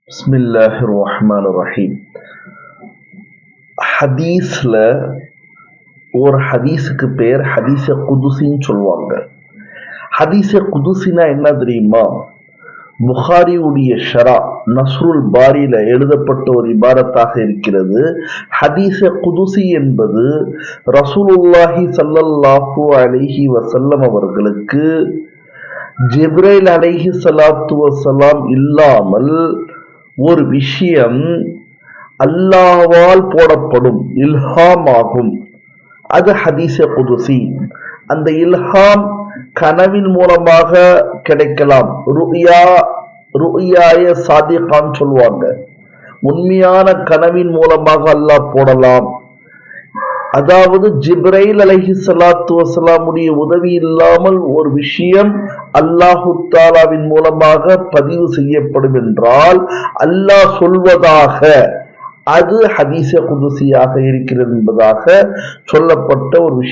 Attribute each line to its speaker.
Speaker 1: பிஸ்மில்லாஹிர் ரஹ்மானிர் ரஹீம். ஹதீஸ்ல ஒரு ஹதீஸுக்கு பேர் ஹதீஸ குதுசின்னு சொல்லுவாங்க. ஹதீஸ குதுசினா என்ன தெரியுமா? புகாரியுடைய ஷரா நஸ்ருல் பாரியில எழுதப்பட்ட ஒரு இபாரத்தாக இருக்கிறது. ஹதீஸ குதுசி என்பது ரசூலுல்லாஹி ஸல்லல்லாஹு அலைஹி வஸல்லம் அவர்களுக்கு ஜிப்ரைல் அலைஹி ஸலாத்து வஸலாம் இல்லாமல் ஒரு விஷயம் அல்லாஹ்வால் போடப்படும் இல்ஹாம் ஆகும். அது ஹதீஸ குதுசி. அந்த இல்ஹாம் கனவின் மூலமாக கிடைக்கலாம். ருயாய சாதிகான்னு சொல்லுவாங்க. உண்மையான கனவின் மூலமாக அல்லாஹ் போடலாம். அதாவது ஜிப்ரைல் அலைஹி ஸலாத்து வஸலாமுடைய உதவி இல்லாமல் ஒரு விஷயம் அல்லாஹு தஆலாவின் மூலமாக பதிவு செய்யப்படும் என்றால் அல்லாஹ் சொல்வதாக அது ஹதீஸ குதுசியாக இருக்கிறது என்பதாக சொல்லப்பட்ட ஒரு விஷயம்.